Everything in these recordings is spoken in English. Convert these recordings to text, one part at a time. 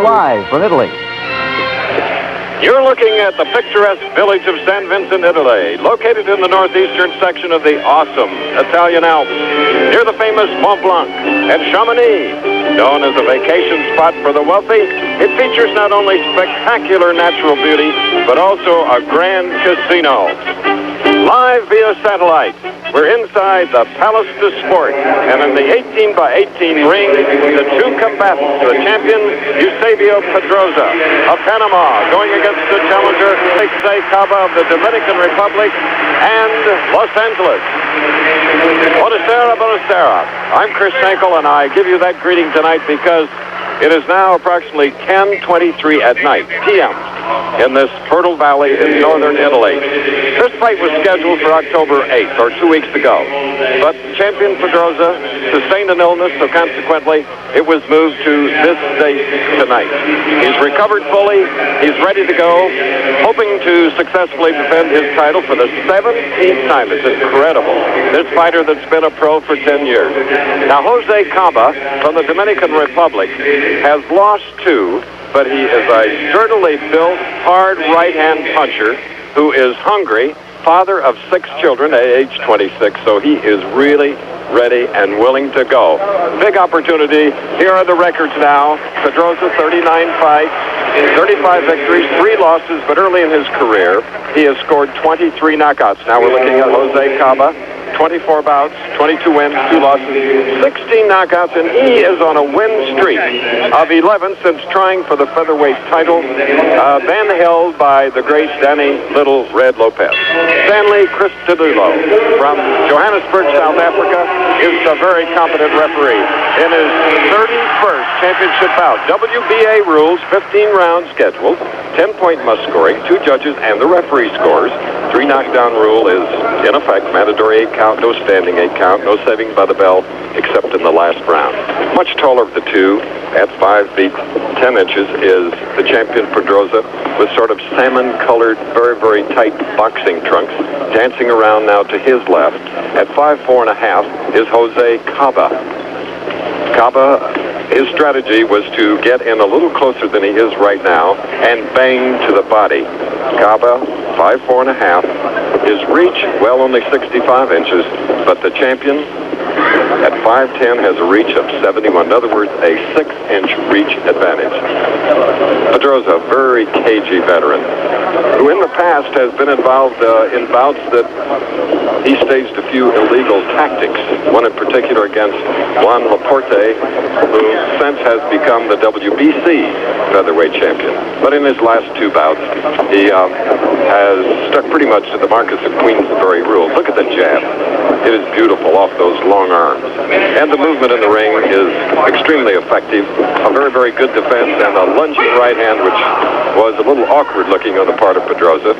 live from Italy. You're looking at the picturesque village of San Vincent, Italy, located in the northeastern section of the awesome Italian Alps, near the famous Mont Blanc and Chamonix. Known as a vacation spot for the wealthy, it features not only spectacular natural beauty, but also a grand casino. Live via satellite, we're inside the Palace de Sport, and in the 18 by 18 ring, the two combatants, the champion Eusebio Pedroza of Panama, going against the challenger Caba of the Dominican Republic and Los Angeles. Buonasera, buonasera. I'm Chris Sankel, and I give you that greeting tonight because it is now approximately 10:23 at night, p.m., in this fertile valley in northern Italy. This fight was scheduled for October 8th, or 2 weeks ago. But champion Pedroza sustained an illness, so consequently, it was moved to this date tonight. He's recovered fully. He's ready to go, hoping to successfully defend his title for the 17th time. It's incredible. This fighter that's been a pro for 10 years. Now, Jose Caba from the Dominican Republic has lost two, but he is a sturdily built, hard right-hand puncher who is hungry, father of 6 children at age 26, so he is really ready and willing to go. Big opportunity. Here are the records now. Pedroza, 39 fights, 35 victories, 3 losses, but early in his career, he has scored 23 knockouts. Now we're looking at Jose Caba. 24 bouts, 22 wins, 2 losses, 16 knockouts, and he is on a win streak of 11 since trying for the featherweight title, then held by the great Danny Little Red Lopez. Stanley Cristodulo from Johannesburg, South Africa, is a very competent referee. In his 31st championship bout, WBA rules, 15 rounds scheduled, 10-point must scoring, 2 judges, and the referee scores. 3 knockdown rule is in effect, mandatory 8 count, no standing 8 count, no saving by the bell, except in the last round. Much taller of the two, at 5 feet 10 inches, is the champion Pedroza, with sort of salmon-colored, very, very tight boxing trunks. Dancing around now to his left, at 5'4" is Jose Caba. Caba, his strategy was to get in a little closer than he is right now and bang to the body. Caba, 5'4". His reach, well, only 65 inches, but the champion at 5'10" has a reach of 71. In other words, a 6-inch reach advantage. Pedroza, a very cagey veteran, who in the past has been involved in bouts that he staged a few illegal tactics, one in particular against Juan Laporte, who since has become the WBC featherweight champion. But in his last 2 bouts, he has stuck pretty much to the Marcus of Queensberry rule. Look at the jab. It is beautiful off those long arms. And the movement in the ring is extremely effective. A very, very good defense and a lunging right hand, which was a little awkward looking on the part of Pedroza.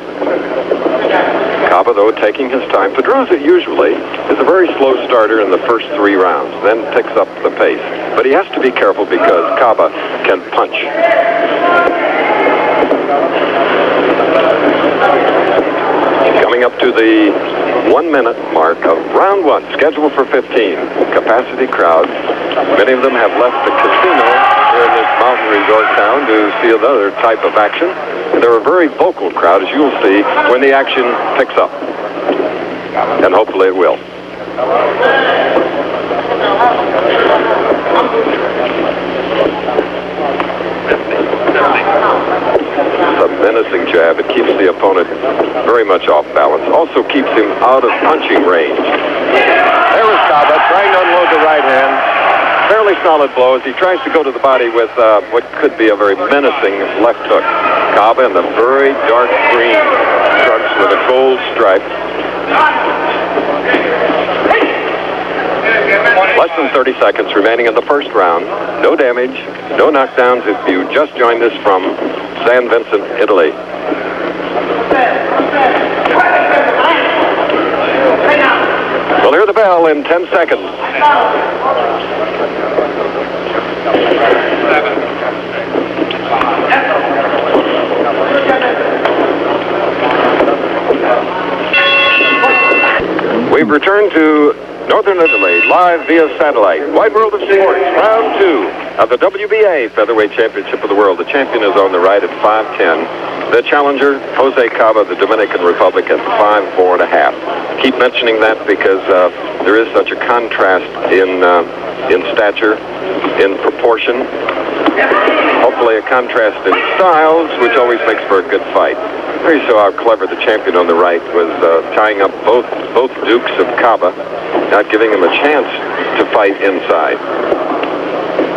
Caba, though, taking his time. Pedroza usually is a very slow starter in the first 3 rounds, then picks up the pace. But he has to be careful because Caba can punch. Coming up to the 1-minute mark of round 1, scheduled for 15. Capacity crowd. Many of them have left the casino here in this mountain resort town to see another type of action. And they're a very vocal crowd, as you'll see, when the action picks up. And hopefully it will. It's a menacing jab. It keeps the opponent very much off balance. Also keeps him out of punching range. There is Caba trying to unload the right hand. Fairly solid blows. He tries to go to the body with what could be a very menacing left hook. Caba in the very dark green trunks with a gold stripe. Less than 30 seconds remaining in the first round. No damage, no knockdowns if you just joined us from San Vincent, Italy. We'll hear the bell in 10 seconds. 7, 5. We've returned to Northern Italy, live via satellite. Wide World of Sports, round 2 of the WBA Featherweight Championship of the World. The champion is on the right at 5'10". The challenger, Jose Caba, the Dominican Republic, at 5'4.5". Keep mentioning that because there is such a contrast in stature, in proportion. Hopefully a contrast in styles, which always makes for a good fight. There you saw how clever the champion on the right was, tying up both dukes of Caba, not giving him a chance to fight inside.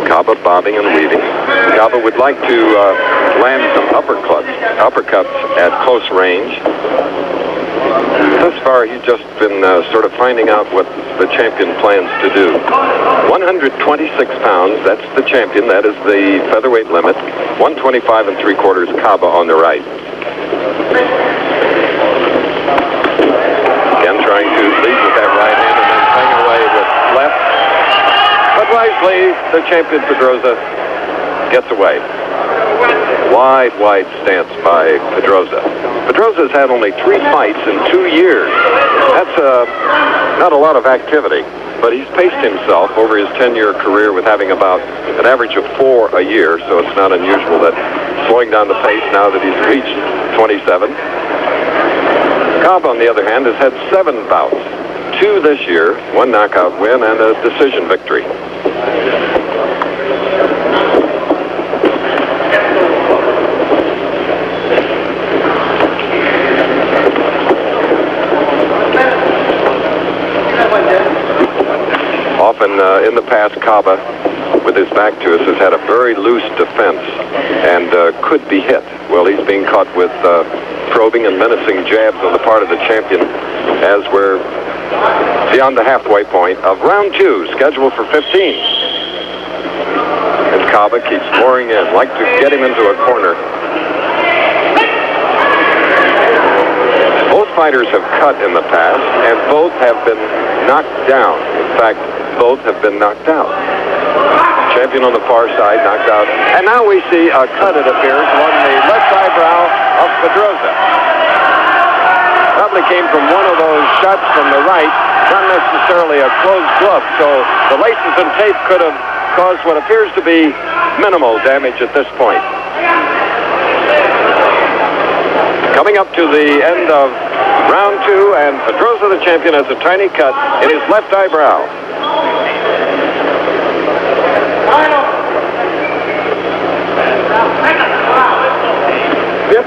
Caba bobbing and weaving. Caba would like to land some uppercuts at close range. Thus far, he's just been sort of finding out what the champion plans to do. 126 pounds, that's the champion. That is the featherweight limit. 125 3/4 Caba on the right. Again, trying to lead with that right hand and then playing away with left. But wisely, the champion Pedroza gets away. Wide stance by Pedroza. Pedroza's had only 3 fights in 2 years. That's not a lot of activity, but he's paced himself over his 10-year career with having about an average of 4 a year, so it's not unusual that slowing down the pace now that he's reached 27. Caba, on the other hand, has had 7 bouts. 2 this year, 1 knockout win and a decision victory. Often in the past, Caba, with his back to us, has had a very loose defense and could be hit. Well, he's being caught with probing and menacing jabs on the part of the champion as we're beyond the halfway point of round 2, scheduled for 15. And Caba keeps pouring in, like to get him into a corner. Both fighters have cut in the past, and both have been knocked down. In fact, both have been knocked out. Champion on the far side, knocked out. And now we see a cut, it appears, along the left eyebrow of Pedroza. Probably came from one of those shots from the right, not necessarily a closed glove, so the laces and tape could have caused what appears to be minimal damage at this point. Coming up to the end of round 2, and Pedroza, the champion, has a tiny cut in his left eyebrow. Yep.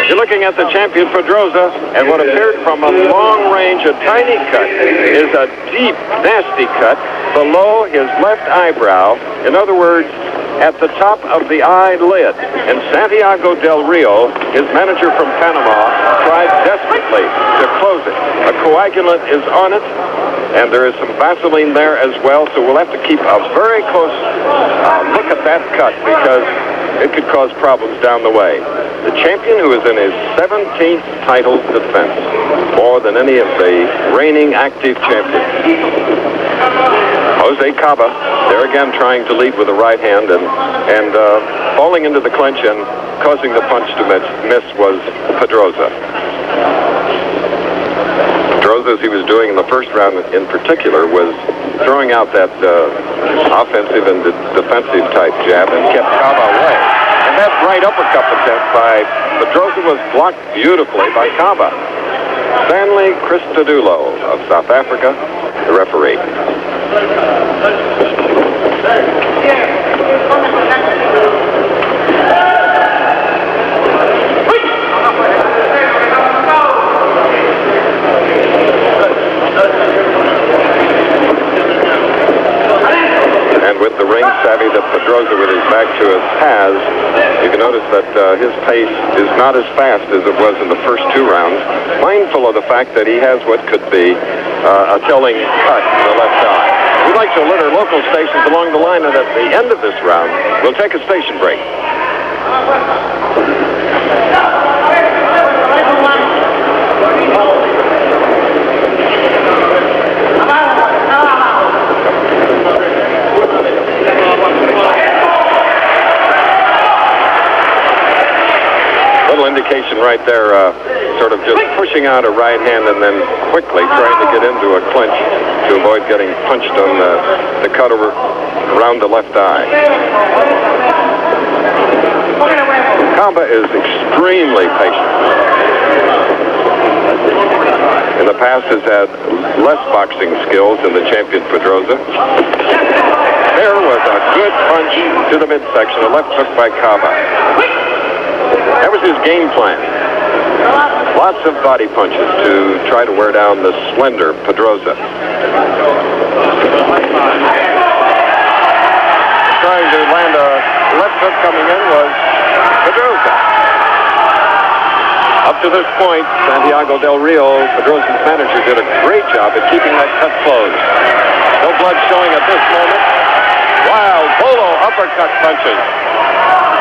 You're looking at the champion Pedroza, and what appeared from a long range, a tiny cut, is a deep, nasty cut below his left eyebrow. In other words, at the top of the eyelid. And Santiago del Rio, his manager from Panama, tried desperately to close it. A coagulant is on it, and there is some Vaseline there as well, so we'll have to keep a very close look at that cut because it could cause problems down the way. The champion, who is in his 17th title defense, more than any of the reigning active champions. Jose Caba, there again trying to lead with the right hand and falling into the clinch and causing the punch to miss was Pedroza. Pedroza, as he was doing in the first round in particular, was throwing out that offensive and defensive type jab and kept Caba away. And that right uppercut attempt by Pedroza was blocked beautifully by Caba. Stanley Christodoulou of South Africa, the referee. And with the ring savvy that Pedroza with his back to us has, you can notice that his pace is not as fast as it was in the first 2 rounds, mindful of the fact that he has what could be a telling cut in the left eye. We'd like to alert our local stations along the line, and at the end of this round, we'll take a station break. action right there, sort of just pushing out a right hand and then quickly trying to get into a clinch to avoid getting punched on the cut over around the left eye. Caba is extremely patient. In the past has had less boxing skills than the champion Pedroza. There was a good punch to the midsection, a left hook by Caba. That was his game plan. Lots of body punches to try to wear down the slender Pedroza. Trying to land a left hook coming in was Pedroza. Up to this point, Santiago Del Rio, Pedroza's manager, did a great job at keeping that cut closed. No blood showing at this moment. Wild bolo uppercut punches.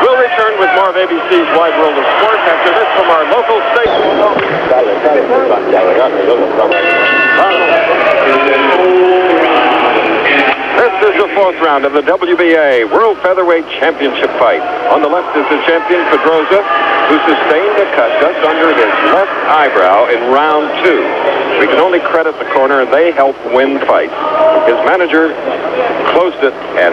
We'll return with more of ABC's Wide World of Sports after this from our local station. This is the fourth round of the WBA World Featherweight Championship fight. On the left is the champion Pedroza, who sustained a cut just under his left eyebrow in round 2. We can only credit the corner, and they helped win fights. His manager closed it, and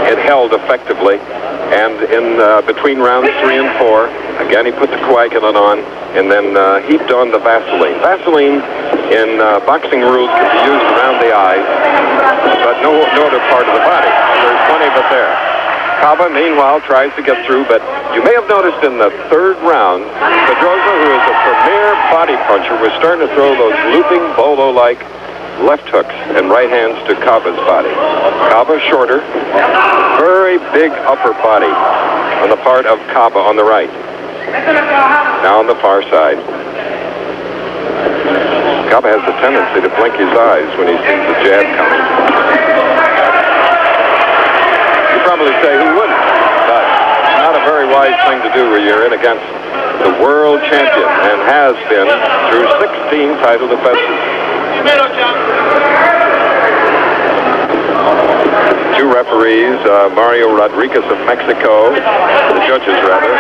it held effectively. And in between rounds 3 and 4, again he put the coagulant on, and then heaped on the Vaseline. Vaseline in boxing rules can be used around the eyes, but no other part of the body. There's plenty of it there. Caba, meanwhile, tries to get through, but you may have noticed in the third round, Pedroza, who is a premier body puncher, was starting to throw those looping bolo-like left hooks and right hands to Caba's body. Caba shorter, very big upper body on the part of Caba on the right. Now on the far side. Caba has the tendency to blink his eyes when he sees the jab coming. You probably say, who wouldn't? But not a very wise thing to do when you're in against the world champion and has been through 16 title defenses. Two referees, Mario Rodriguez of Mexico, the judges rather,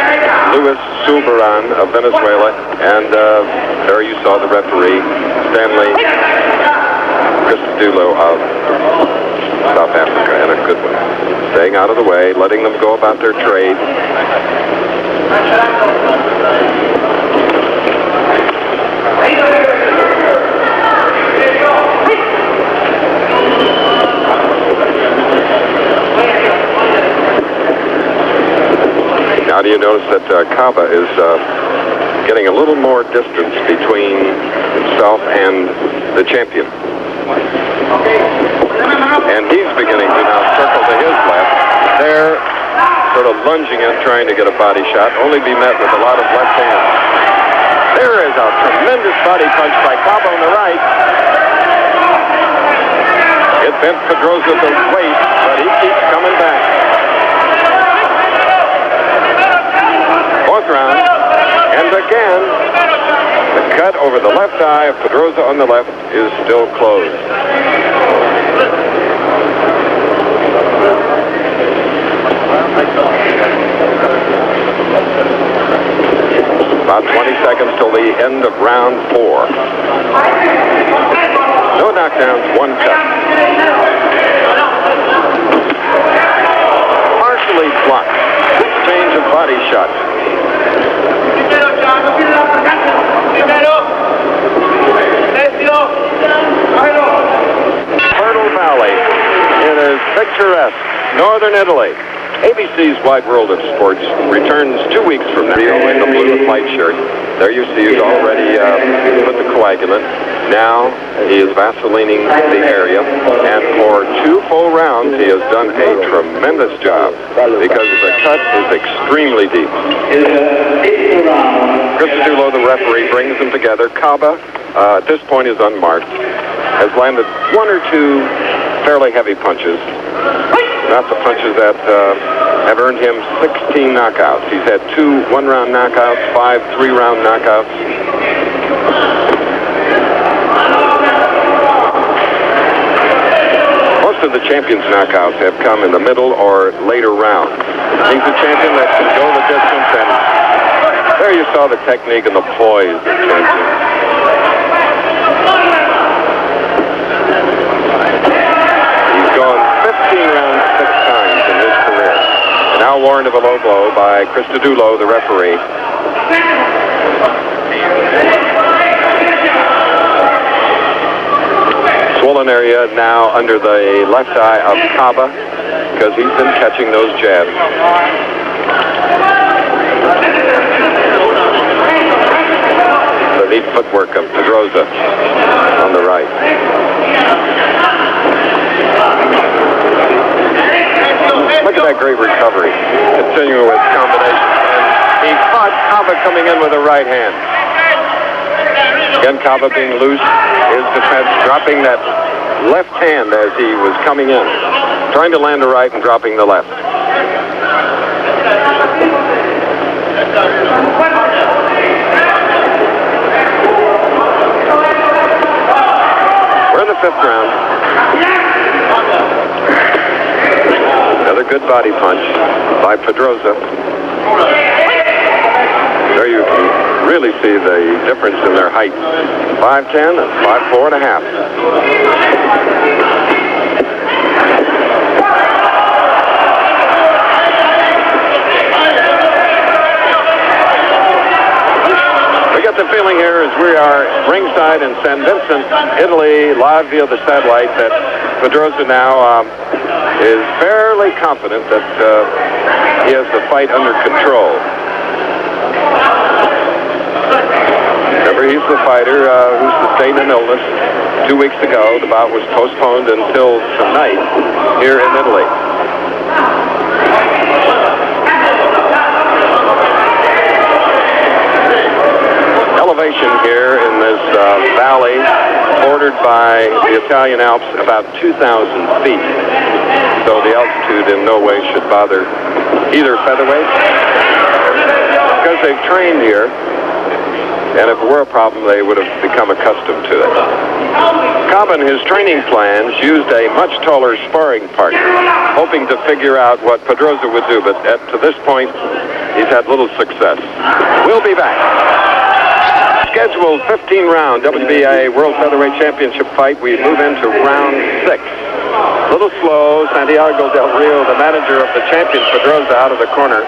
Luis Zulbaran of Venezuela, and there you saw the referee, Stanley Cristodulo of South Africa, and a good one. Staying out of the way, letting them go about their trade. Now, do you notice that Caba is getting a little more distance between himself and the champion? And he's beginning to now circle to his left. They're sort of lunging in, trying to get a body shot, only be met with a lot of left hands. There is a tremendous body punch by Caba on the right. It bent Pedroza the waist, but he keeps coming back. Fourth round, and again, the cut over the left eye of Pedroza on the left is still closed. About 20 seconds till the end of round 4. No knockdowns, one cut. Partially blocked. Exchange of body shots. Fertile Valley. It is picturesque. Northern Italy. ABC's Wide World of Sports returns 2 weeks from now in the blue and white shirt. There you see he's already put the coagulant. Now he is vaselining the area, and for 2 full rounds he has done a tremendous job because the cut is extremely deep. Cristodulo, the referee, brings them together. Caba, at this point, is unmarked, has landed 1 or 2 fairly heavy punches. Not the punches that have earned him 16 knockouts. He's had 2 one-round knockouts, 5 3-round knockouts. Most of the champion's knockouts have come in the middle or later rounds. He's a champion that can go the distance and There you saw the technique and the poise of Champion. He's gone 15 rounds 6 times in his career. And now warned of a low blow by Christodoulou, the referee. Swollen area now under the left eye of Caba because he's been catching those jabs. The neat footwork of Pedroza on the right. Look at that great recovery. Continuing with combinations. And he caught Caba coming in with a right hand. Again, Caba being loose. His defense dropping that left hand as he was coming in. Trying to land the right and dropping the left. We're in the 5th round. Another good body punch by Pedroza. There you can really see the difference in their height. 5'10" and 5'4.5". We get the feeling here as we are ringside in San Vincent, Italy, live via the satellite, that Pedroza now is fairly confident that he has the fight under control. Remember, he's the fighter who sustained an illness 2 weeks ago. The bout was postponed until tonight here in Italy. Elevation here in this valley bordered by the Italian Alps, about 2,000 feet. So the altitude in no way should bother either featherweight, because they've trained here, and if it were a problem, they would have become accustomed to it. Caba in his training plans used a much taller sparring partner, hoping to figure out what Pedroza would do, but to this point, he's had little success. We'll be back. Scheduled 15-round WBA World Featherweight Championship fight. We move into round 6. A little slow. Santiago Del Rio, the manager of the champion Pedroza, out of the corner.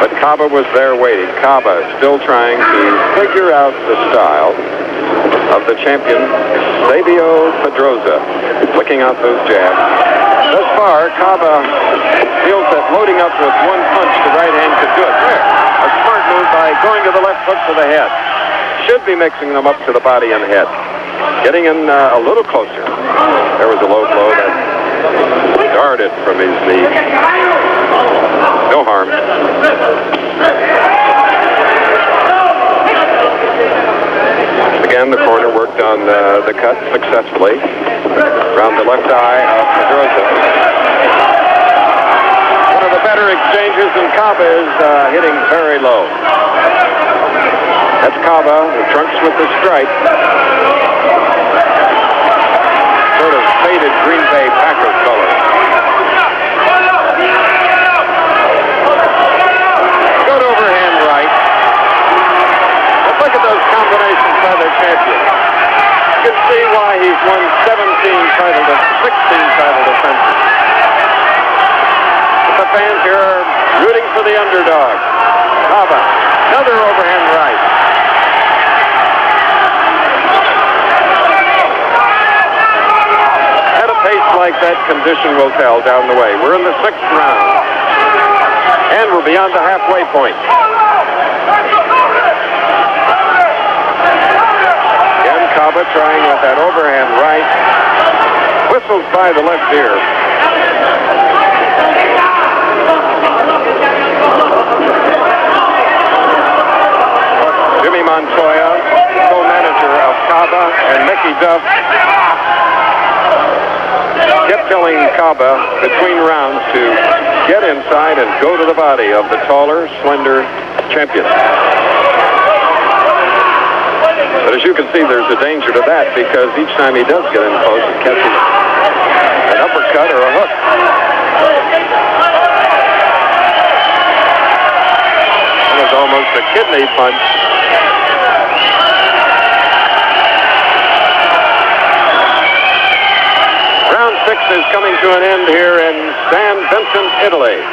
But Caba was there waiting. Caba still trying to figure out the style of the champion, Eusebio Pedroza, flicking out those jabs. Thus far, Caba feels that loading up with one punch, the right hand could do it. There, a smart move by going to the left hook to the head. Should be mixing them up to the body and head. Getting in a little closer. There was a low blow that darted from his knee. No harm. Again, the corner worked on the cut successfully around the left eye of Pedroza. One of the better exchanges, and Caba is hitting very low. That's Caba, the trunks with the stripe. Sort of faded Green Bay Packer color. Good overhand right. But look at those combinations by their champion. You can see why he's won 16 title defenses. But the fans here are rooting for the underdog. Caba, another overhand right. At a pace like that, condition will tell down the way. We're in the 6th round. And we're beyond the halfway point. Again, Caba trying with that overhand right. Whistles by the left ear. Jimmy Montoya, co-manager of Caba, and Mickey Duff kept telling Caba between rounds to get inside and go to the body of the taller, slender champion. But as you can see, there's a danger to that, because each time he does get in close, he catches an uppercut or a hook. One of was almost a kidney punch. Round 6 is coming to an end here in San Vincent, Italy.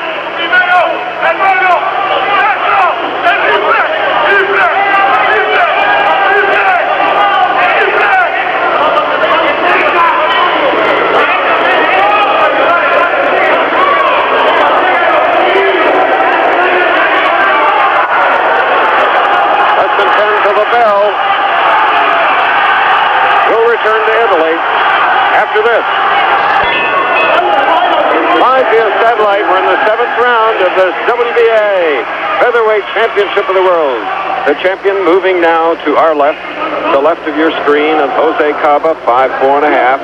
Bell. We'll return to Italy after this. Live via satellite, we're in the 7th round of the WBA Featherweight Championship of the World. The champion moving now to our left, the left of your screen, of Jose Caba, 5'4½",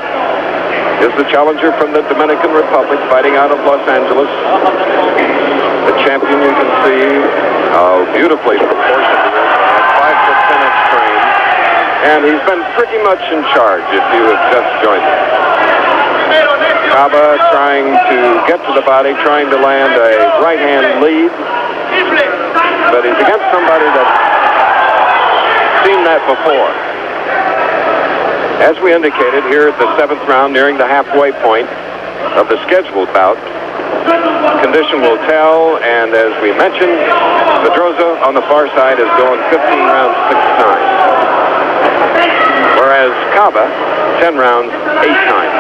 is the challenger from the Dominican Republic, fighting out of Los Angeles. The champion, you can see how beautifully proportioned he is. 5'10" frame, and he's been pretty much in charge if you have just joined him. Caba trying to get to the body, trying to land a right-hand lead, but he's against somebody that's seen that before. As we indicated, here at the 7th round, nearing the halfway point of the scheduled bout, condition will tell, and as we mentioned, Pedroza on the far side is going 15 rounds, 6-9. Whereas Caba, 10 rounds, 8-9.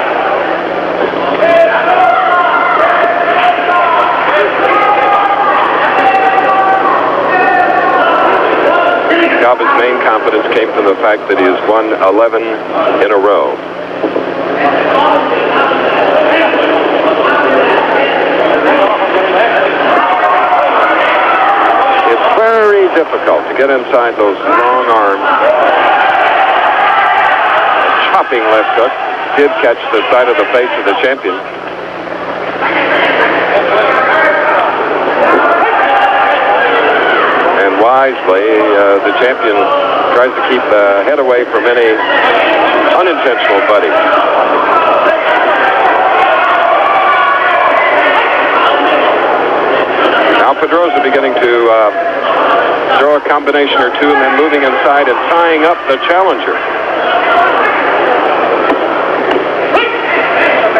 Caba's main confidence came from the fact that he has won 11 in a row. Very difficult to get inside those long arms. Chopping left hook did catch the side of the face of the champion. And wisely, the champion tries to keep the head away from any unintentional butting. Now Pedroza beginning to throw a combination or two and then moving inside and tying up the challenger.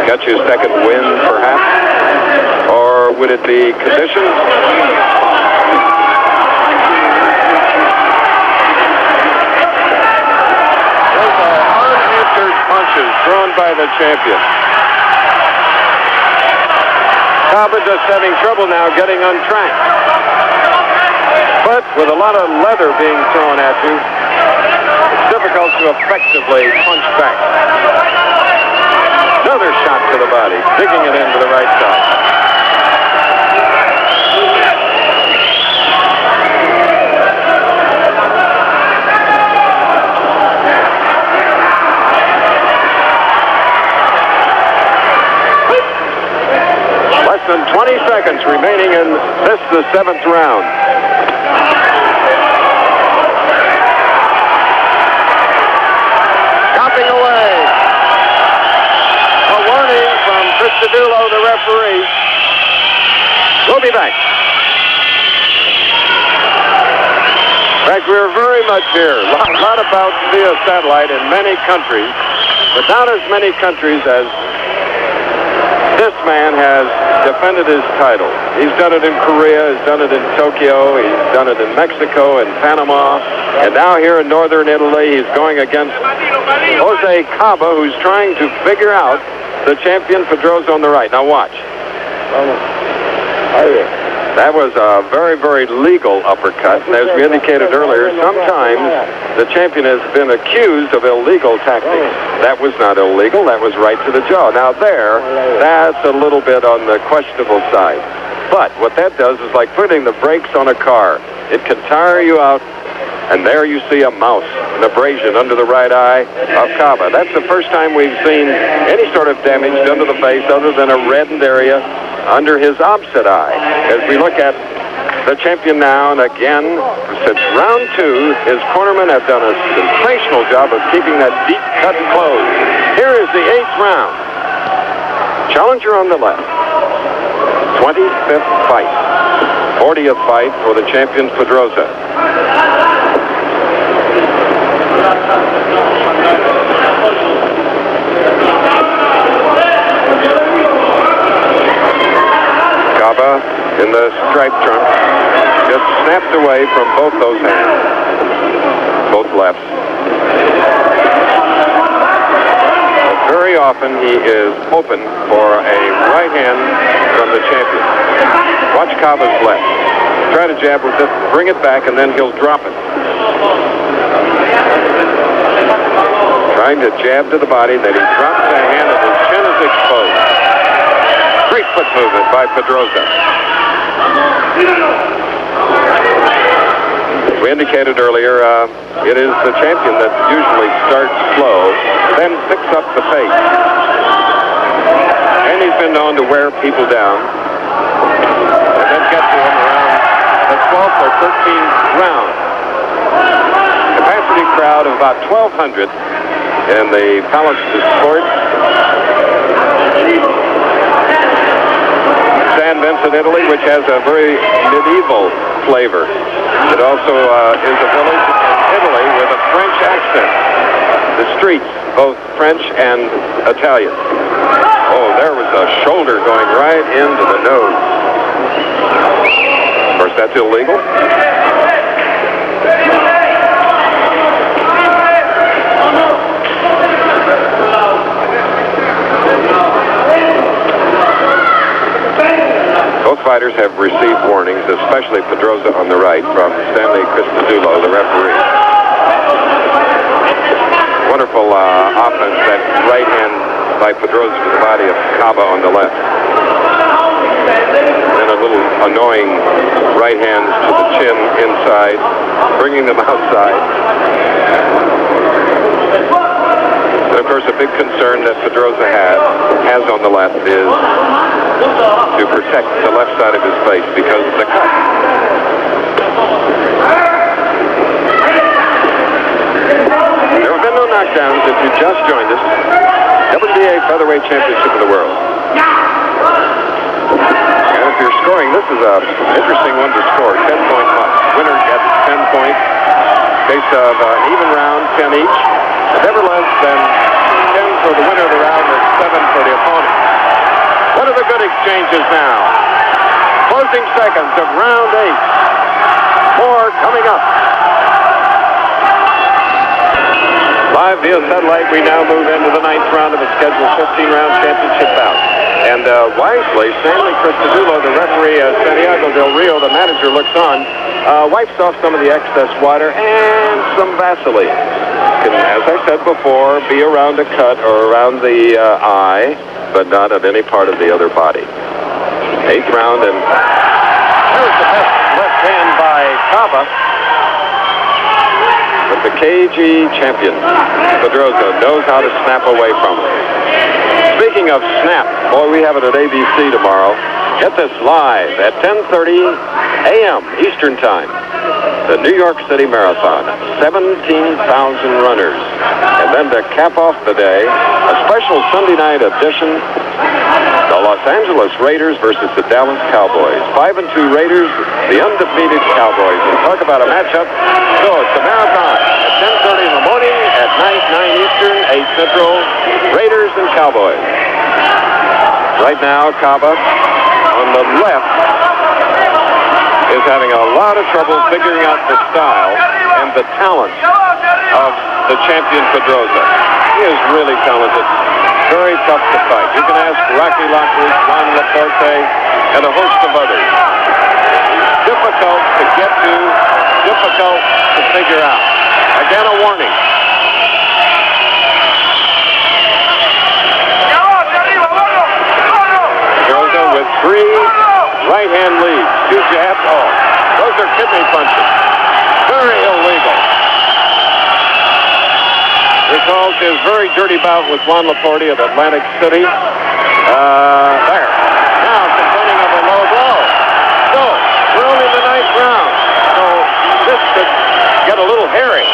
Catch his second win, perhaps? Or would it be conditioned? Those are unanswered punches thrown by the champion. Caba just having trouble now getting on track. But with a lot of leather being thrown at you, it's difficult to effectively punch back. Another shot to the body, digging it into the right side. Less than 20 seconds remaining in this, the 7th round. Chopping away. A warning from Cristodulo, the referee. We'll be back. In fact, we're very much here. A lot about via satellite in many countries, but not as many countries as this man has defended his title. He's done it in Korea, he's done it in Tokyo, he's done it in Mexico and Panama, and now here in northern Italy, he's going against Jose Caba, who's trying to figure out the champion Pedroza on the right. Now watch. That was a very, very legal uppercut, and as we indicated earlier, sometimes the champion has been accused of illegal tactics. That was not illegal, that was right to the jaw. Now that's a little bit on the questionable side. But what that does is like putting the brakes on a car. It can tire you out, and there you see a mouse, an abrasion under the right eye of Caba. That's the first time we've seen any sort of damage done to the face other than a reddened area under his opposite eye. As we look at the champion now, and again, since round 2, his cornermen have done a sensational job of keeping that deep cut closed. Here is the 8th round. Challenger on the left. 25th fight. 40th fight for the champion Pedroza. Caba in the stripe trunk just snapped away from both those hands, both lefts. Very often he is open for a right hand from the champion. Watch Caba's left. Try to jab with it, bring it back, and then he'll drop it. Trying to jab to the body, then he drops the hand and his chin is exposed. Great foot movement by Pedroza. We indicated earlier, it is the champion that usually starts slow, then picks up the pace. And he's been known to wear people down, and then get to him around the 12th or 13th round. Capacity crowd of about 1,200 in the Palace of Sport. San Vincent, Italy, which has a very medieval flavor. It also is a village in Italy with a French accent. The streets, both French and Italian. Oh, there was a shoulder going right into the nose. Of course, that's illegal. Both fighters have received warnings, especially Pedroza on the right, from Stanley Cristodulo, the referee. Wonderful offense, that right hand by Pedroza to the body of Caba on the left. Then a little annoying right hand to the chin inside, bringing them outside. And of course, a big concern that Pedroza has on the left is to protect the left side of his face because of the cut. There have been no knockdowns if you just joined us. WBA Featherweight Championship of the World. And if you're scoring, this is an interesting one to score. 10-point match. Winner gets 10 points. Case of even round, 10 each. Never less than 10 for the winner of the round and 7 for the opponent. What are the good exchanges now? Closing seconds of round 8. More coming up. Live via satellite, we now move into the 9th round of a scheduled 15-round championship bout. And wisely, Stanley Cristodulo, the referee, Santiago Del Rio, the manager, looks on, wipes off some of the excess water and some Vaseline. Can, as I said before, be around a cut or around the eye, but not at any part of the other body. 8th round, and there's the best left hand by Caba. But the cagey champion, Pedroza, knows how to snap away from it. Speaking of snap, boy, we have it at ABC tomorrow. Get this live at 10:30 a.m. Eastern Time. The New York City Marathon, 17,000 runners. And then to cap off the day, a special Sunday night edition, the Los Angeles Raiders versus the Dallas Cowboys. 5-2 Raiders, the undefeated Cowboys. And talk about a matchup. So it's the Marathon at 10:30 in the morning, at 9 Eastern, 8 Central, Raiders and Cowboys. Right now, Caba on the left is having a lot of trouble figuring out the style and the talent of the champion Pedroza. He is really talented, very tough to fight. You can ask Rocky Lockwood, Juan Laporte, and a host of others. Difficult to get to, difficult to figure out. Again, a warning. Pedroza with 3 right-hand leads, 2 jabs, those are kidney punches. Very illegal. Recalls his very dirty bout with Juan Laporte at Atlantic City. There. Now complaining of a low blow. So, we're only in the 9th round. So, this could get a little hairy.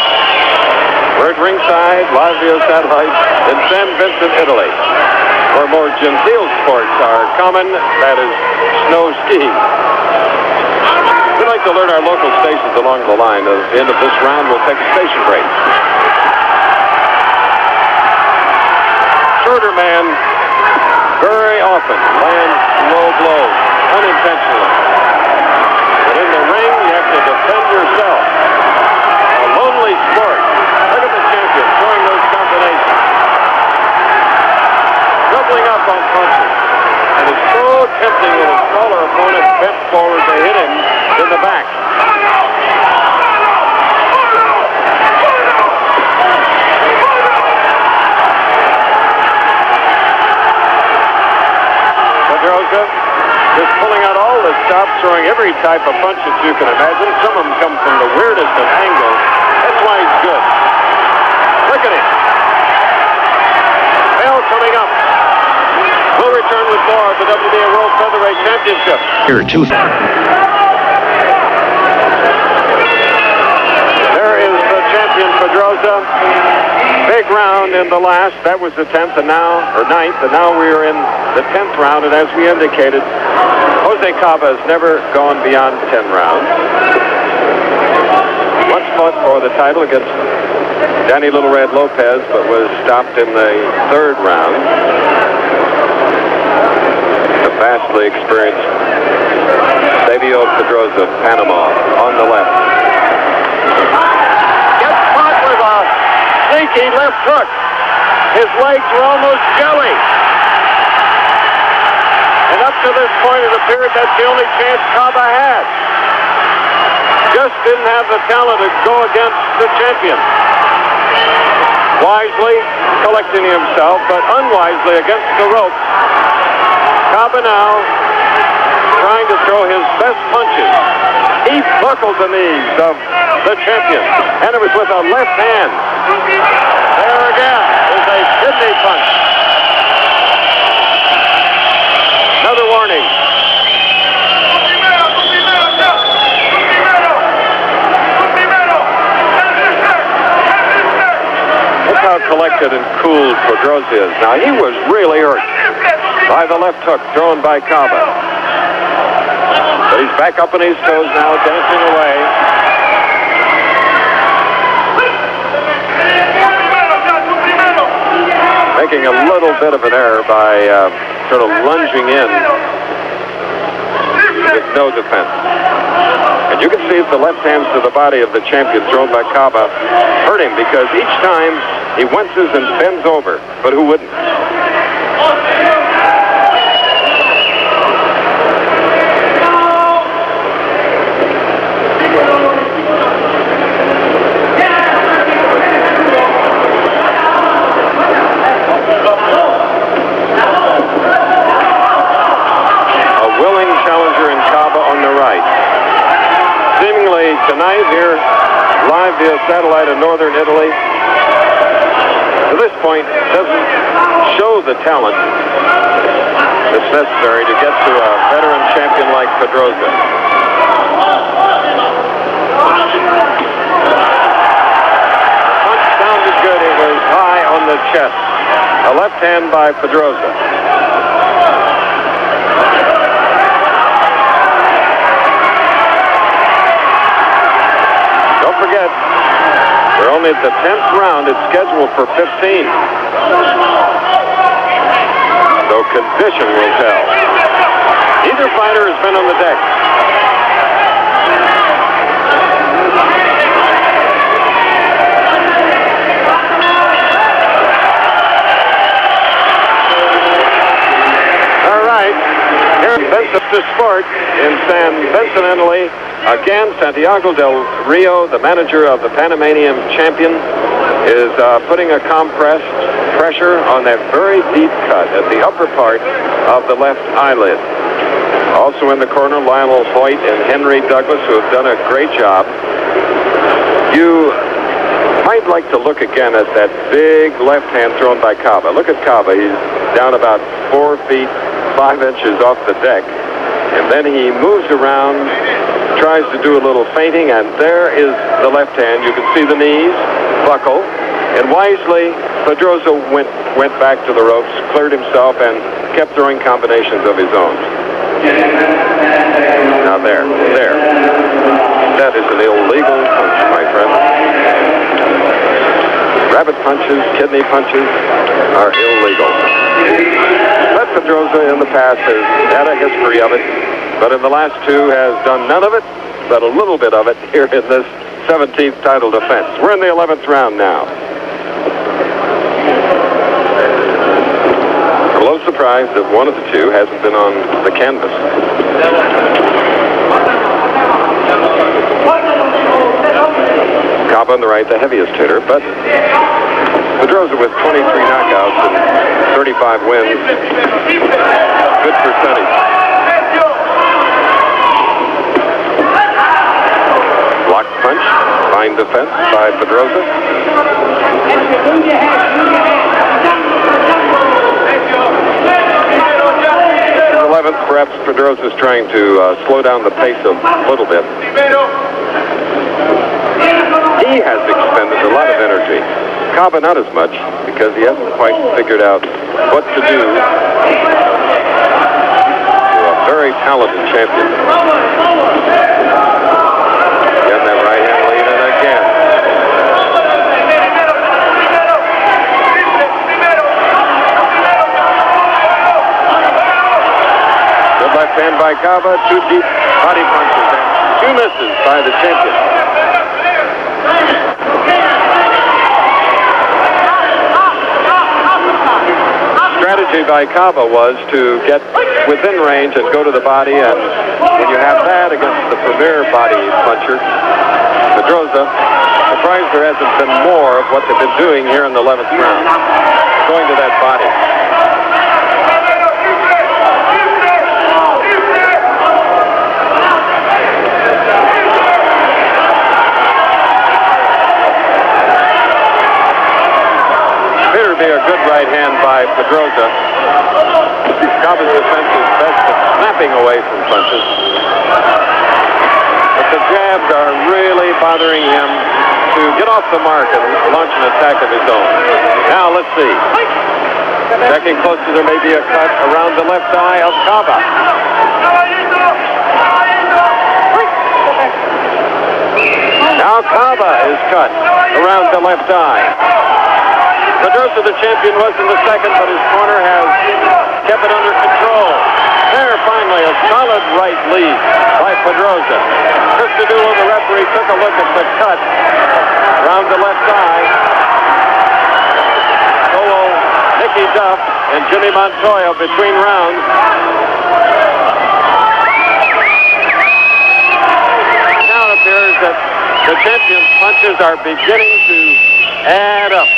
We're at ringside, live via satellite in San Vincent, Italy, where more genteel sports are common, that is snow skiing. We'd like to alert our local stations along the line. At the end of this round, we'll take a station break. Shorter man very often lands low blows, unintentionally. But in the ring, you have to defend yourself. A lonely sport. Look at the champion throwing those combinations. Doubling up on punches. And it's so tempting when a smaller opponent bent forward to hit him in the back. Pedroza is pulling out all the stops, throwing every type of punch that you can imagine. Some of them come from the weirdest of angles. That's why he's good. Look at him. Bell coming up. We'll return with more of the WBA World Featherweight Championship. Here, two. There is the champion, Pedroza. Big round in the last. That was the 10th and now, or 9th, and now we are in the 10th round. And as we indicated, Jose Caba has never gone beyond 10 rounds. Once fought for the title against Danny Little Red Lopez, but was stopped in the 3rd round. The vastly experienced Eusebio Pedroza of Panama on the left. Gets caught with a sneaky left hook. His legs were almost jelly. And up to this point, it appeared that's the only chance Caba had. Just didn't have the talent to go against the champion. Wisely collecting himself, but unwisely against the ropes. Caba now trying to throw his best punches. He buckled the knees of the champion, and it was with a left hand. There again is a kidney punch. Another warning. Look how collected and cool Pedroza is. Now, he was really hurt by the left hook thrown by Caba. But he's back up on his toes now, dancing away. Making a little bit of an error by sort of lunging in with no defense. And you can see the left hands to the body of the champion thrown by Caba hurt him, because each time he winces and bends over. But who wouldn't? Tonight here, live via satellite in northern Italy. To this point, doesn't show the talent that's necessary to get to a veteran champion like Pedroza. Punch sounded good. It was high on the chest. A left hand by Pedroza. Forget, we're only at the 10th round. It's scheduled for 15. So condition will tell. Either fighter has been on the deck. All right. Here in Vincent Sport in San Vincent, Italy. Again, Santiago del Rio, the manager of the Panamanian champion, is putting a compressed pressure on that very deep cut at the upper part of the left eyelid. Also in the corner, Lionel Hoyt and Henry Douglas, who have done a great job. You might like to look again at that big left hand thrown by Caba. Look at Caba. He's down about 4 feet, 5 inches off the deck. And then he moves around, tries to do a little feinting, and there is the left hand. You can see the knees buckle. And wisely, Pedroza went back to the ropes, cleared himself, and kept throwing combinations of his own. Now there. That is an illegal punch, my friend. Rabbit punches, kidney punches are illegal. But Pedroza in the past has had a history of it, but in the last two has done none of it, but a little bit of it here in this 17th title defense. We're in the 11th round now. I'm a little surprised that one of the two hasn't been on the canvas. Caba on the right, the heaviest hitter, but Pedroza with 23 knockouts and 35 wins. Good percentage. Block punch, fine defense by Pedroza. 11th, perhaps Pedroza's trying to slow down the pace a little bit. He has expended a lot of energy. Caba not as much, because he hasn't quite figured out what to do to a very talented champion. Again, that right hand lead, and again. Good left hand by Caba, two deep body punches, and two misses by the champion. Strategy by Caba was to get within range and go to the body, and when you have that against the premier body puncher, Pedroza, surprised there hasn't been more of what they've been doing here in the 11th round, going to that body. Be a good right hand by Pedroza. Caba's defense is best at snapping away from punches. But the jabs are really bothering him to get off the mark and launch an attack of his own. Now let's see. Checking closer, there may be a cut around the left eye of Caba. Now Caba is cut around the left eye. Pedroza, the champion, was in the second, but his corner has kept it under control. There, finally, a solid right lead by Pedroza. Eusebio, the referee, took a look at the cut around the left eye. So will Nicky Duff and Jimmy Montoya between rounds. Now it appears that the champion's punches are beginning to add up.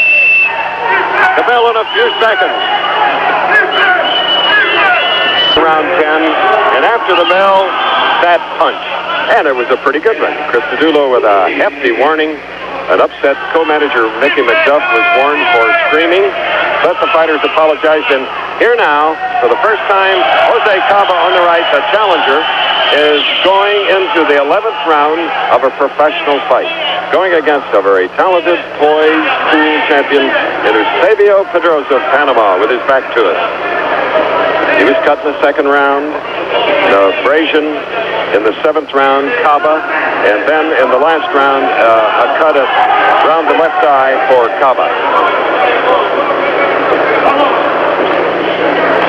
The bell in a few seconds. Round 10, and after the bell, that punch. And it was a pretty good one. Eusebio with a hefty warning. An upset co-manager Mickey McDuff was warned for screaming, but the fighters apologized. And here now, for the first time, Jose Caba on the right, the challenger, is going into the 11th round of a professional fight, going against a very talented, poised, cool champion, Eusebio Pedroza of Panama, with his back to us. He was cut in the second round, the abrasion in the 7th round, Caba, and then in the last round, a cut around the left eye for Caba.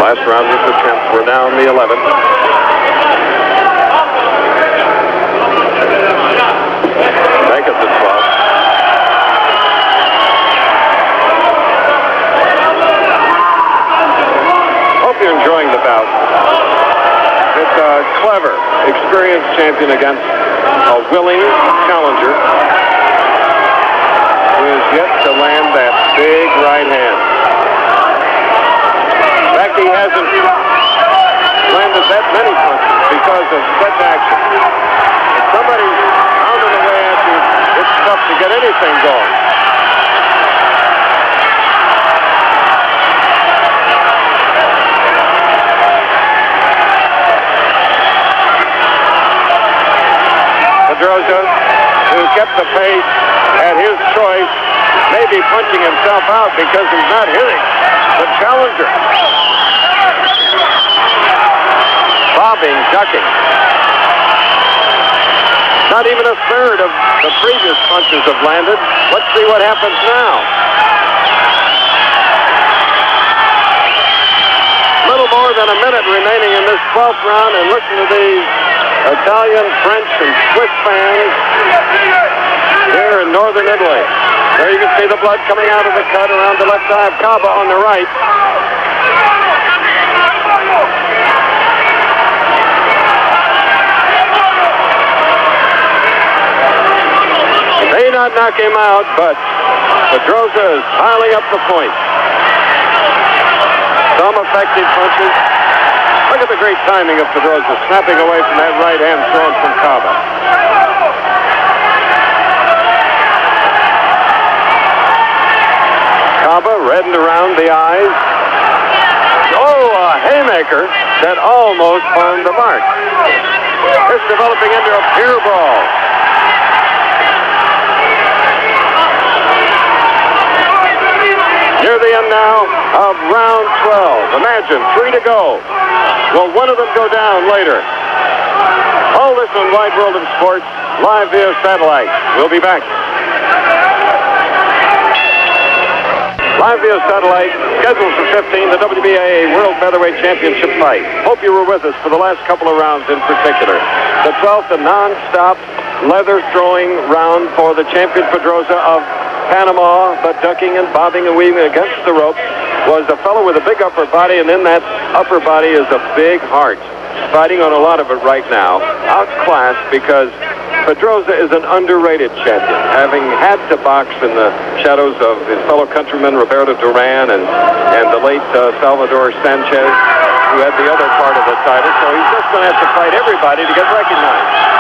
Last round was the 10th. We're now in the 11th. Make it the 12th. Hope you're enjoying the bout. It's a clever, experienced champion against a willing challenger who is yet to land that big right hand. In fact, he hasn't landed that many punches because of such action. If somebody's pounding away at you, it's tough to get anything going. Pedroza, who kept the pace at his choice, may be punching himself out because he's not hitting the challenger. Bobbing, ducking. Not even a third of the previous punches have landed. Let's see what happens now. Little more than a minute remaining in this 12th round, and listen to these Italian, French, and Swiss fans here in northern Italy. There you can see the blood coming out of the cut around the left eye of Caba on the right. May not knock him out, but Pedroza is piling up the points. Some effective punches. Look at the great timing of Pedroza, snapping away from that right hand thrown from Caba. Caba reddened around the eyes. Oh, a haymaker that almost found the mark. It's developing into a pure brawl. Near the end now of round 12. Imagine, 3 to go. Will one of them go down later? All this on Wide World of Sports, live via satellite. We'll be back. Live via satellite, scheduled for 15, the WBA World Featherweight Championship fight. Hope you were with us for the last couple of rounds in particular. The 12th, a non-stop leather-throwing round for the champion Pedroza of Panama, but ducking and bobbing and weaving against the rope was a fellow with a big upper body, and in that upper body is a big heart. Fighting on a lot of it right now. Outclassed because Pedroza is an underrated champion, having had to box in the shadows of his fellow countrymen Roberto Duran and the late Salvador Sanchez, who had the other part of the title. So he's just going to have to fight everybody to get recognized.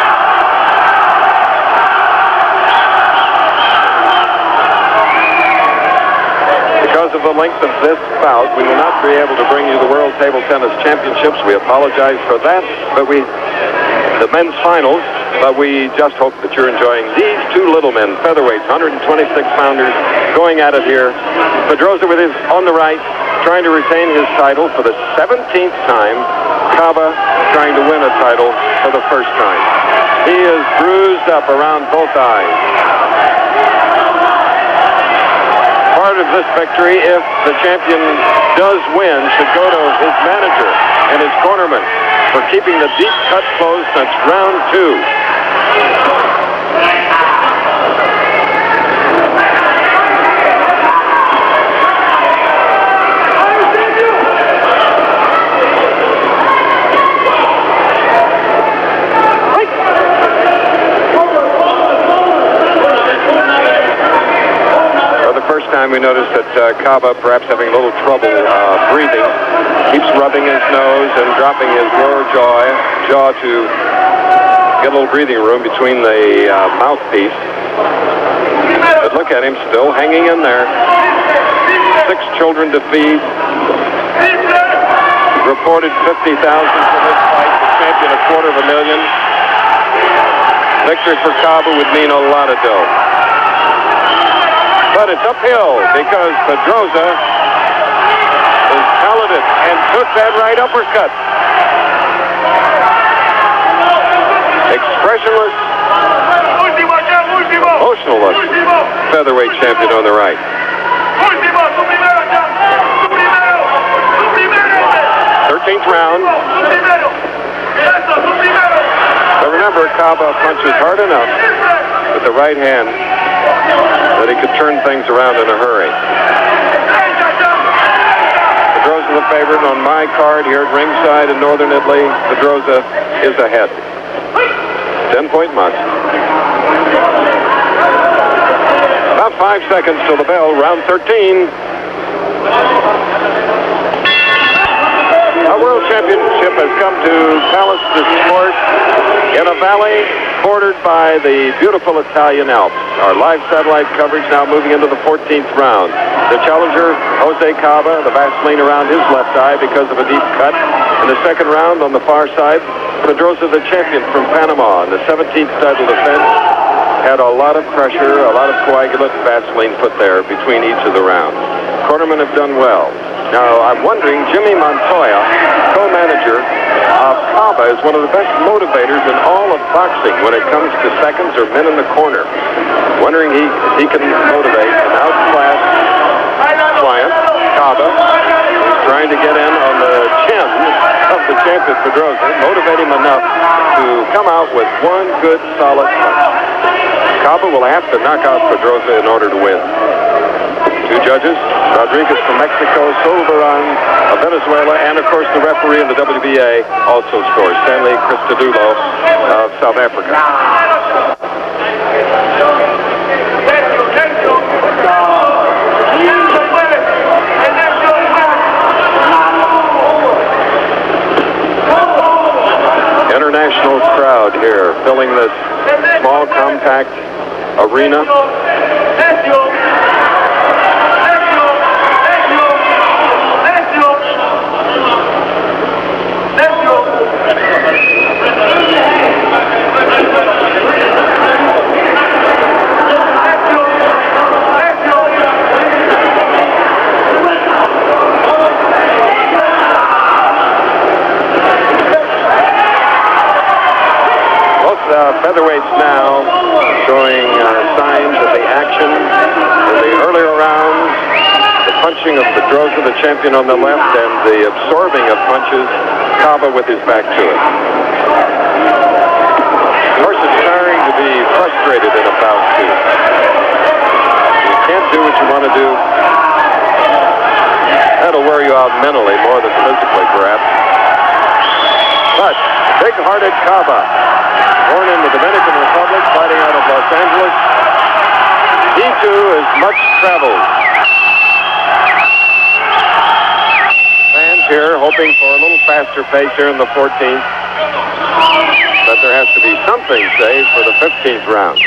Because of the length of this bout, we will not be able to bring you the World Table Tennis Championships. We apologize for that, but the men's finals, but we just hope that you're enjoying these two little men, featherweights, 126-pounders, going at it here. Pedroza with his on the right, trying to retain his title for the 17th time. Caba trying to win a title for the first time. He is bruised up around both eyes. Part of this victory, if the champion does win, should go to his manager and his cornerman for keeping the deep cut closed since round 2. Time we noticed that Caba, perhaps having a little trouble breathing, keeps rubbing his nose and dropping his lower jaw to get a little breathing room between the mouthpiece. But look at him, still hanging in there. 6 children to feed. Reported 50,000 for this fight. The champion, $250,000. Victory for Caba would mean a lot of dough. But it's uphill because Pedroza is talented and took that right uppercut. Expressionless, emotionless featherweight champion on the right. 13th round. But remember, Caba punches hard enough with the right hand that he could turn things around in a hurry. Pedroza the favorite on my card here at ringside in northern Italy. Pedroza is ahead. 10-point mark. About 5 seconds till the bell, round 13. Our World Championship has come to Palace de Sport in a valley bordered by the beautiful Italian Alps. Our live satellite coverage now moving into the 14th round. The challenger, Jose Caba, the Vaseline around his left eye because of a deep cut. In the second round on the far side, Pedroza, the champion from Panama, in the 17th title defense, had a lot of pressure, a lot of coagulant Vaseline put there between each of the rounds. Cornermen have done well. Now, I'm wondering, Jimmy Montoya, co-manager of Caba, is one of the best motivators in all of boxing when it comes to seconds or men in the corner. Wondering he can motivate an outclassed client, Caba, who's trying to get in on the chin of the champion Pedroza, motivate him enough to come out with one good solid punch. Caba will have to knock out Pedroza in order to win. Two judges, Rodriguez from Mexico, Silveron of Venezuela, and of course the referee in the WBA also scores, Stanley Christodoulou of South Africa. International crowd here filling this small compact arena. Featherweights now showing signs of the action in the earlier rounds. The punching of Pedroza, the champion, on the left, and the absorbing of punches, Caba with his back to it. Of course, it's starting to be frustrated in a bout, too. You can't do what you want to do. That'll wear you out mentally more than physically, perhaps. But big-hearted Caba, born in the Dominican Republic, fighting out of Los Angeles. He, too, is much traveled. Fans here hoping for a little faster pace here in the 14th. But there has to be something saved for the 15th round.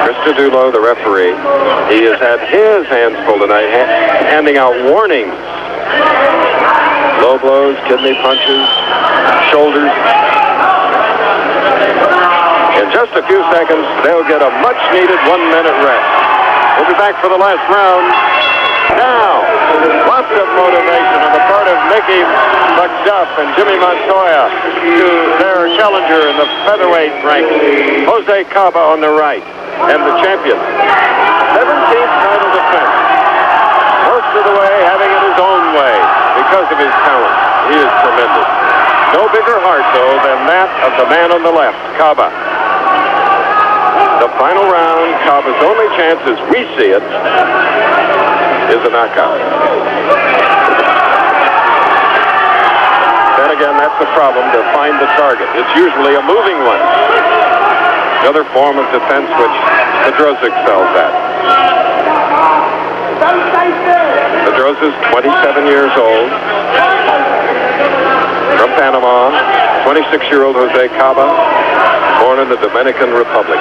Christodoulou, the referee, he has had his hands full tonight, handing out warnings. Low blows, kidney punches, shoulders. In just a few seconds, they'll get a much-needed 1-minute rest. We'll be back for the last round. Now, lots of motivation on the part of Mickey McDuff and Jimmy Montoya to their challenger in the featherweight ranks, Jose Caba on the right. And the champion, 17th title defense, most of the way having it his own way because of his talent. He is tremendous. No bigger heart, though, than that of the man on the left, Caba. The final round, Caba's only chance, as we see it, is a knockout. Then again, that's the problem, to find the target. It's usually a moving one. Another form of defense which Pedroza excels at. Pedroza's 27 years old, from Panama. 26-year-old Jose Caba, born in the Dominican Republic.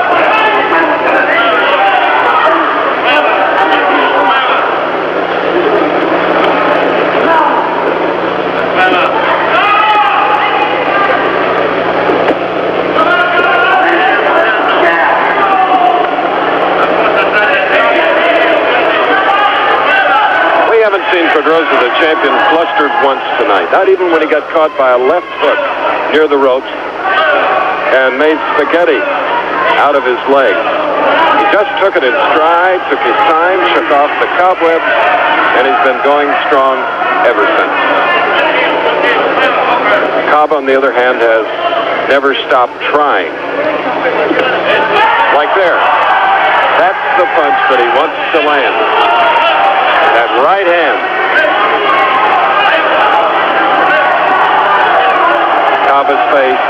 Seen Pedroza, the champion, flustered once tonight. Not even when he got caught by a left hook near the ropes and made spaghetti out of his leg. He just took it in stride, took his time, shook off the cobwebs, and he's been going strong ever since. Caba, on the other hand, has never stopped trying. Like there. That's the punch that he wants to land. That right hand. Caba's face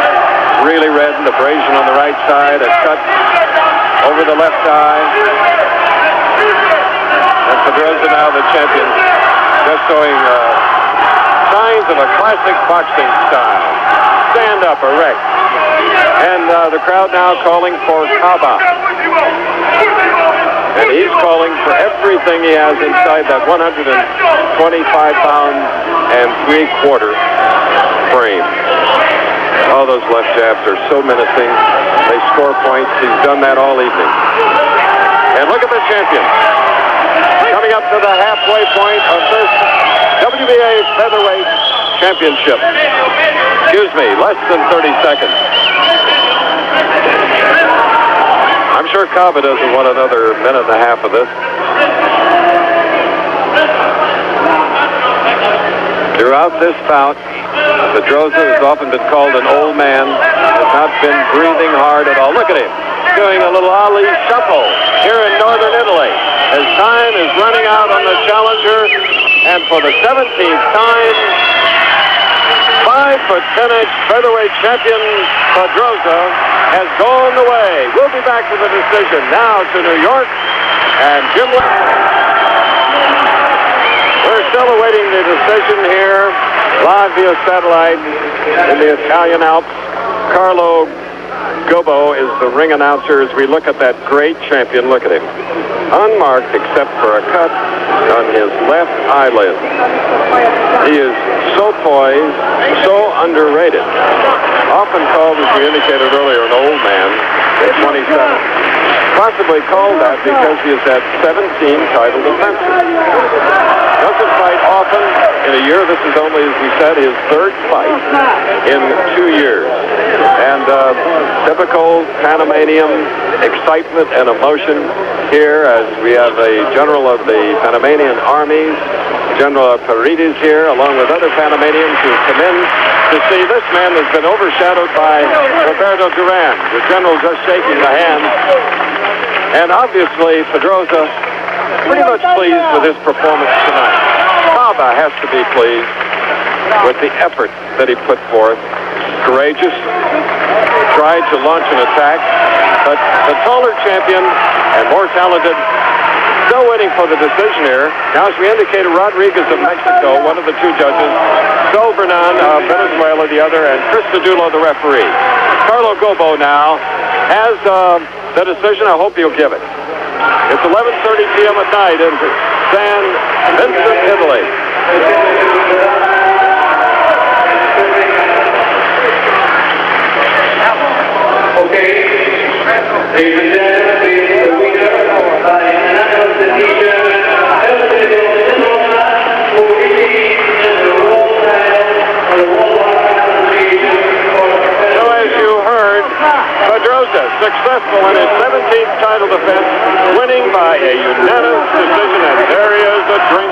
really red, and abrasion on the right side, a cut over the left eye. And Pedroza, now the champion, just showing signs of a classic boxing style. Stand up, erect. And the crowd now calling for Caba. And he's calling for everything he has inside that 125-pound and 3/4 frame. Oh, those left jabs are so menacing. They score points. He's done that all evening. And look at the champion. Coming up to the halfway point of this WBA featherweight championship. Excuse me, less than 30 seconds. I'm sure Caba doesn't want another minute and a half of this. Throughout this bout, Pedroza has often been called an old man, has not been breathing hard at all. Look at him, doing a little Ali shuffle here in northern Italy. His time is running out on the challenger, and for the 17th time, 5'10" featherweight champion Pedroza has gone away. We'll be back to the decision now to New York, and Jim. We're still awaiting the decision here, live via satellite in the Italian Alps. Carlo Gobbo is the ring announcer as we look at that great champion. Look at him. Unmarked except for a cut on his left eyelid. He is so poised, so underrated. Often called, as we indicated earlier, an old man at 27. Possibly called that because he has had 17 title defenses. Doesn't fight often in a year. This is only, as we said, his third fight in 2 years. And typical Panamanian excitement and emotion here as we have a general of the Panamanian armies, General Paredes here, along with other Panamanians who come in to see this man has been overshadowed by Roberto Duran, the general just shaking the hand. And obviously, Pedroza pretty much pleased with his performance tonight. Caba has to be pleased with the effort that he put forth. Courageous, tried to launch an attack, but the taller champion and more talented, still waiting for the decision here. Now, as we indicated, Rodriguez of Mexico, one of the two judges, Sol Bernan of Venezuela, the other, and Chris Cedulo, the referee. Carlo Gobbo now has the decision. I hope he'll give it. It's 11:30 p.m. at night in San Vincent, Italy. Okay, ladies and gentlemen, the winner by unanimous decision, Eusebio Pedroza, who received the world title of the World Association for So as you heard, Pedroza successful in his 17th title defense, winning by a unanimous decision, and there is a drink.